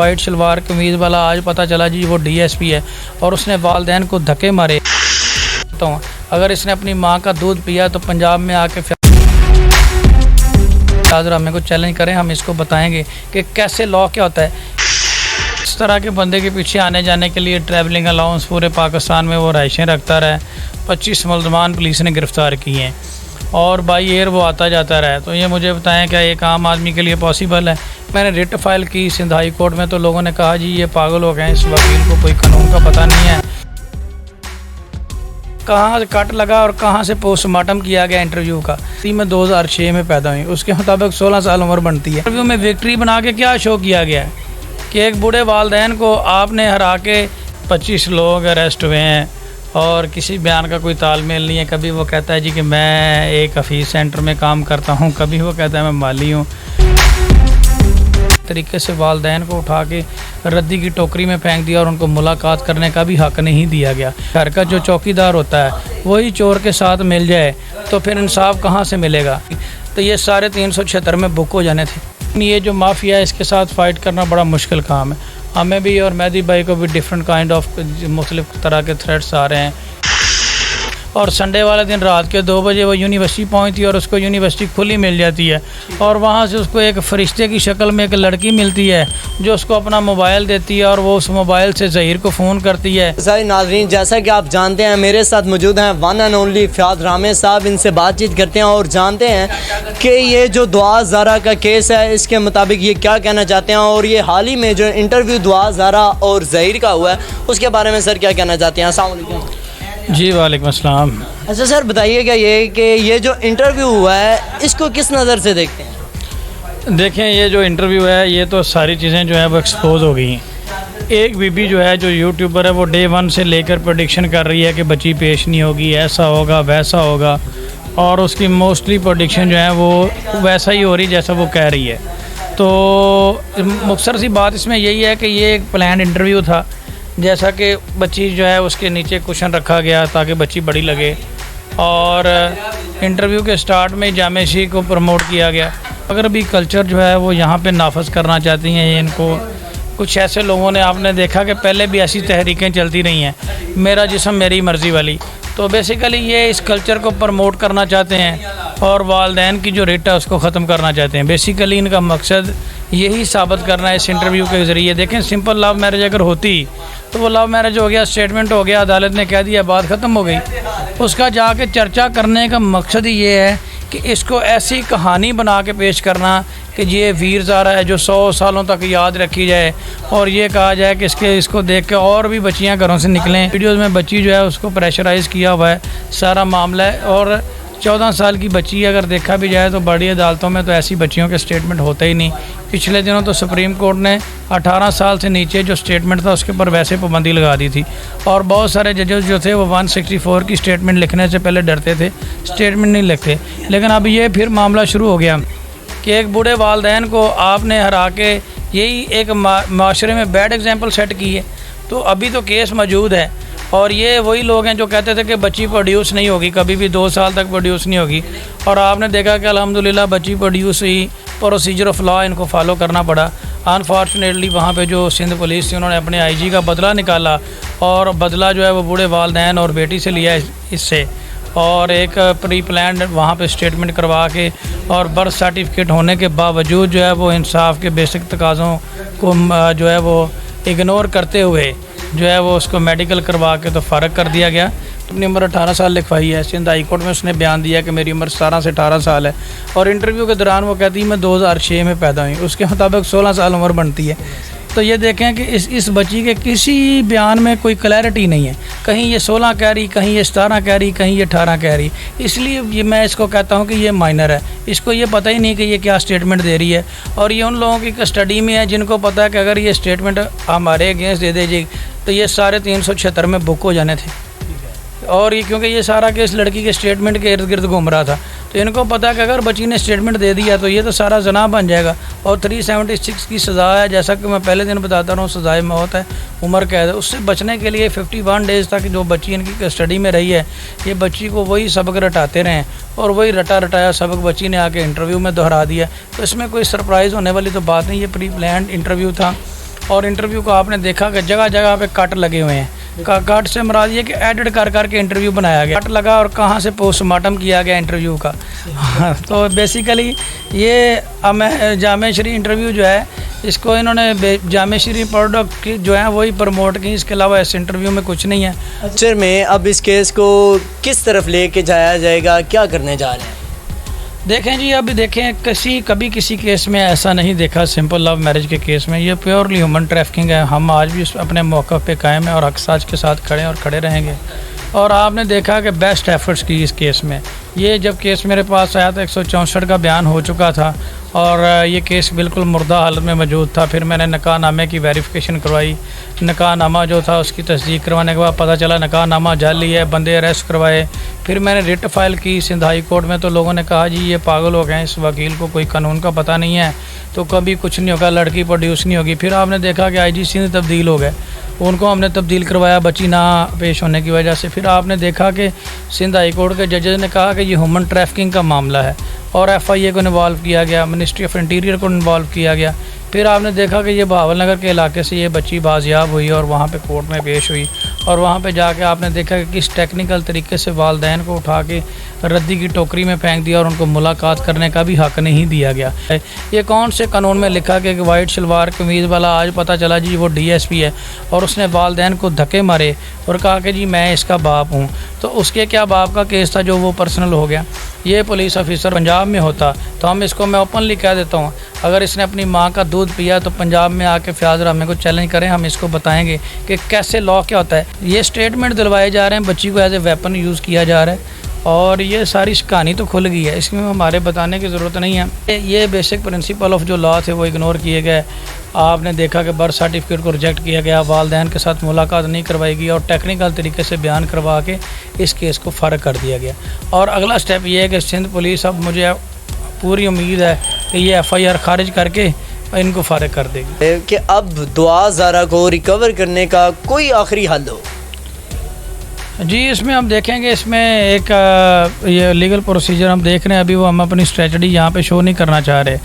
White salwar कमीज़ वाला आज पता चला जी वो डीएसपी है और उसने वालिदैन को धक्के मारे। तो अगर इसने अपनी माँ का दूध पिया तो पंजाब में आके फिर हमें को चैलेंज करें, हम इसको बताएंगे कि कैसे लॉ क्या होता है। इस तरह के बंदे के पीछे आने जाने के लिए ट्रैवलिंग अलाउंस पूरे पाकिस्तान में वो राइशें रखता रहा। 25 मुलजमान पुलिस ने गिरफ़्तार किए हैं और बाई एयर वो आता जाता रहा है। तो ये मुझे बताएं क्या एक आम आदमी के लिए पॉसिबल है? मैंने रिट फाइल की सिंध हाई कोर्ट में तो लोगों ने कहा जी ये पागल हो गए हैं, इस वकील को कोई कानून का पता नहीं है। कहाँ से कट लगा और कहाँ से पोस्टमार्टम किया गया इंटरव्यू का। मैं 2006 में पैदा हुई, उसके मुताबिक 16 साल उम्र बनती है। इंटरव्यू में विक्ट्री बना के क्या शो किया गया है कि एक बूढ़े वालिदैन को आपने हरा के 25 लोग अरेस्ट हुए हैं और किसी बयान का कोई तालमेल नहीं है। कभी वो कहता है जी कि मैं एक ऑफिस सेंटर में काम करता हूँ, कभी वो कहता है मैं माली हूँ। तरीके से वालिदैन को उठा के रद्दी की टोकरी में फेंक दिया और उनको मुलाकात करने का भी हक नहीं दिया गया। घर का जो चौकीदार होता है वही चोर के साथ मिल जाए तो फिर इंसाफ कहाँ से मिलेगा? तो ये सारे 376 में बुक हो जाने थे। ये जो माफिया है इसके साथ फ़ाइट करना बड़ा मुश्किल काम है। हमें भी और मेहदी भाई को भी डिफरेंट काइंड ऑफ मुख्तलिफ तरह के थ्रेट्स आ रहे हैं। और संडे वाले दिन रात के 2 बजे वो यूनिवर्सिटी पहुंचती है और उसको यूनिवर्सिटी खुली मिल जाती है और वहां से उसको एक फरिश्ते की शक्ल में एक लड़की मिलती है जो उसको अपना मोबाइल देती है और वो उस मोबाइल से ज़हीर को फ़ोन करती है। सारे नाज़रीन, जैसा कि आप जानते हैं मेरे साथ मौजूद हैं वन एंड ओनली फ़याज़ रामे साहब। इनसे बातचीत करते हैं और जानते हैं कि ये जो दुआ ज़ारा का केस है इसके मुताबिक ये क्या कहना चाहते हैं और ये हाल ही में जो इंटरव्यू दुआ ज़ारा और ज़हीर का हुआ है उसके बारे में सर क्या कहना चाहते हैं? अस्सलाम वालेकुम। जी वालेकुम अस्सलाम। अच्छा सर बताइएगा ये कि ये जो इंटरव्यू हुआ है इसको किस नज़र से देखते हैं? देखें ये जो इंटरव्यू है ये तो सारी चीज़ें जो है वो एक्सपोज हो गई हैं। एक बीबी जो है जो यूट्यूबर है वो डे 1 से लेकर प्रेडिक्शन कर रही है कि बच्ची पेश नहीं होगी, ऐसा होगा वैसा होगा, और उसकी मोस्टली प्रेडिक्शन जो है वो वैसा ही हो रही जैसा वो कह रही है। तो मुख्तसर सी बात इसमें यही है कि ये एक प्लान इंटरव्यू था। जैसा कि बच्ची जो है उसके नीचे कुशन रखा गया ताकि बच्ची बड़ी लगे और इंटरव्यू के स्टार्ट में जामेशी को प्रमोट किया गया। अगर भी कल्चर जो है वो यहाँ पे नाफज करना चाहती हैं इनको कुछ ऐसे लोगों ने, आपने देखा कि पहले भी ऐसी तहरीकें चलती रही हैं, मेरा जिस्म मेरी मर्ज़ी वाली। तो बेसिकली ये इस कल्चर को प्रमोट करना चाहते हैं और वालिदैन की जो रिट है उसको ख़त्म करना चाहते हैं। बेसिकली इनका मकसद यही साबित करना है इस इंटरव्यू के ज़रिए। देखें सिंपल लव मैरिज अगर होती तो वो लव मैरिज हो गया, स्टेटमेंट हो गया, अदालत ने कह दिया, बात ख़त्म हो गई। उसका जाके चर्चा करने का मकसद ही ये है कि इसको ऐसी कहानी बना के पेश करना कि ये वीर ज़ारा है जो 100 सालों तक याद रखी जाए और ये कहा जाए कि इसको देख के और भी बच्चियां घरों से निकलें। वीडियोज़ में बच्ची जो है उसको प्रेशराइज़ किया हुआ है सारा मामला है। और 14 साल की बच्ची अगर देखा भी जाए तो बड़ी अदालतों में तो ऐसी बच्चियों के स्टेटमेंट होते ही नहीं। पिछले दिनों तो सुप्रीम कोर्ट ने 18 साल से नीचे जो स्टेटमेंट था उसके ऊपर वैसे पाबंदी लगा दी थी और बहुत सारे जजेस जो थे वो 164 की स्टेटमेंट लिखने से पहले डरते थे, स्टेटमेंट नहीं लिखते। लेकिन अब ये फिर मामला शुरू हो गया कि एक बूढ़े वालिदैन को आपने हरा के यही एक माशरे में बैड एग्जाम्पल सेट की है। तो अभी तो केस मौजूद है और ये वही लोग हैं जो कहते थे कि बच्ची प्रोड्यूस नहीं होगी, कभी भी 2 साल तक प्रोड्यूस नहीं होगी, और आपने देखा कि अल्हम्दुलिल्लाह बच्ची प्रोड्यूस हुई। प्रोसीजर ऑफ लॉ इनको फॉलो करना पड़ा। अनफॉर्चुनेटली वहाँ पे जो सिंध पुलिस थी उन्होंने अपने आईजी का बदला निकाला और बदला जो है वो बूढ़े वालिदैन और बेटी से लिया इससे, और एक प्री प्लान वहाँ पे स्टेटमेंट करवा के और बर्थ सर्टिफिकेट होने के बावजूद जो है वो इंसाफ के बेसिक तकाज़ों को जो है वो इग्नोर करते हुए जो है वो उसको मेडिकल करवा के तो फ़ारग कर दिया गया। अपनी उम्र 18 साल लिखवाई है। सिंध हाई कोर्ट में उसने बयान दिया कि मेरी उम्र 17 से 18 साल है और इंटरव्यू के दौरान वो कहती है मैं 2006 में पैदा हुई, उसके मुताबिक 16 साल उम्र बनती है। तो ये देखें कि इस बच्ची के किसी बयान में कोई क्लैरिटी नहीं है, कहीं ये 16 कह रही, कहीं ये 17 कह रही, कहीं ये 18 कह रही। इसलिए ये मैं इसको कहता हूँ कि ये माइनर है, इसको ये पता ही नहीं कि ये क्या स्टेटमेंट दे रही है। और ये उन लोगों की कस्टडी में है जिनको पता है कि अगर ये स्टेटमेंट हमारे अगेंस्ट दे दीजिए तो ये सारे 376 में बुक हो जाने थे। और ये क्योंकि ये सारा केस लड़की के स्टेटमेंट के इर्द गिर्द घूम रहा था तो इनको पता है कि अगर बच्ची ने स्टेटमेंट दे दिया तो ये तो सारा जना बन जाएगा और 376 की सज़ा है। जैसा कि मैं पहले दिन बताता रहा हूँ, सज़ाए मौत है, उम्र कैद है। उससे बचने के लिए 51 डेज़ तक जो बच्ची इनकी कस्टडी में रही है, ये बच्ची को वही सबक रटाते रहें और वही रटा रटाया सबक बच्ची ने आके इंटरव्यू में दोहरा दिया। तो इसमें कोई सरप्राइज़ होने वाली तो बात नहीं, ये प्री प्लान्ड इंटरव्यू था और इंटरव्यू को आपने देखा कि जगह जगह पे कट लगे हुए हैं। कट से मुराद ये कि एडिट कर कर के इंटरव्यू बनाया गया, कट लगा और कहाँ से पोस्टमार्टम किया गया इंटरव्यू का। तो बेसिकली ये जामे शरी इंटरव्यू जो है इसको इन्होंने जामे शरी प्रोडक्ट की जो है वही प्रमोट की, इसके अलावा इस इंटरव्यू में कुछ नहीं है। फ्यूचर में अब इस केस को किस तरफ लेके जाया जाएगा, क्या करने जा रहे हैं? देखें जी, अभी देखें कभी किसी केस में ऐसा नहीं देखा सिंपल लव मैरिज के केस में, ये प्योरली ह्यूमन ट्रैफिकिंग है। हम आज भी अपने मौक़िफ़ पे कायम हैं और हक़ साच के साथ खड़े और खड़े रहेंगे। और आपने देखा कि बेस्ट एफर्ट्स की इस केस में। ये जब केस मेरे पास आया था 164 का बयान हो चुका था और ये केस बिल्कुल मुर्दा हालत में मौजूद था। फिर मैंने निकाहनामे की वेरिफिकेशन करवाई, निकाहनामा जो था उसकी तस्दीक करवाने के बाद पता चला निकाहनामा जाली है, बंदे अरेस्ट करवाए। फिर मैंने रिट फाइल की सिंध हाई कोर्ट में, तो लोगों ने कहा जी ये पागल हो गए हैं, इस वकील को कोई कानून का पता नहीं है, तो कभी कुछ नहीं होगा, लड़की प्रोड्यूस नहीं होगी। फिर आपने देखा कि IG सिंध तब्दील हो गए, उनको हमने तब्दील करवाया बच्ची ना पेश होने की वजह से। फिर आपने देखा कि सिंध हाई कोर्ट के जजेस ने कहा कि ये ह्यूमन ट्रैफिकिंग का मामला है और FIA को इन्वॉल्व किया गया, मिनिस्ट्री ऑफ इंटीरियर को इन्वॉल्व किया गया। फिर आपने देखा कि ये बहावलनगर के इलाके से ये बच्ची बाजियाब हुई और वहाँ पे कोर्ट में पेश हुई और वहाँ पे जाके आपने देखा कि किस टेक्निकल तरीके से वालदैन को उठा के रद्दी की टोकरी में फेंक दिया और उनको मुलाकात करने का भी हक़ नहीं दिया गया। ये कौन से कानून में लिखा कि वाइट शलवार कमीज़ वाला आज पता चला जी वो DSP है और उसने वालदैन को धक्के मारे और कहा कि जी मैं इसका बाप हूँ, तो उसके क्या बाप का केस था जो वो पर्सनल हो गया। ये पुलिस ऑफिसर पंजाब में होता तो हम इसको, मैं ओपनली कह देता हूँ, अगर इसने अपनी माँ का दूध पिया तो पंजाब में आके फयाज रामे को चैलेंज करें, हम इसको बताएंगे कि कैसे लॉ क्या होता है। ये स्टेटमेंट दिलवाए जा रहे हैं, बच्ची को एज ए वेपन यूज़ किया जा रहा है और ये सारी कहानी तो खुल गई है, इसमें हमारे बताने की ज़रूरत नहीं है। ये बेसिक प्रिंसिपल ऑफ जो लॉ थे वो इग्नोर किए गए। आपने देखा कि बर्थ सर्टिफिकेट को रिजेक्ट किया गया, वालदैन के साथ मुलाकात नहीं करवाई गई और टेक्निकल तरीके से बयान करवा के इस केस को फ़र्क कर दिया गया। और अगला स्टेप ये है कि सिंध पुलिस, अब मुझे पूरी उम्मीद है कि ये FIR खारिज करके इनको फ़ारिग कर देगी कि अब दुआ ज़ारा को रिकवर करने का कोई आखिरी हल हो। जी, इसमें हम देखेंगे, इसमें एक ये लीगल प्रोसीजर हम देख रहे हैं, अभी वो हम अपनी स्ट्रेटजी यहाँ पे शो नहीं करना चाह रहे।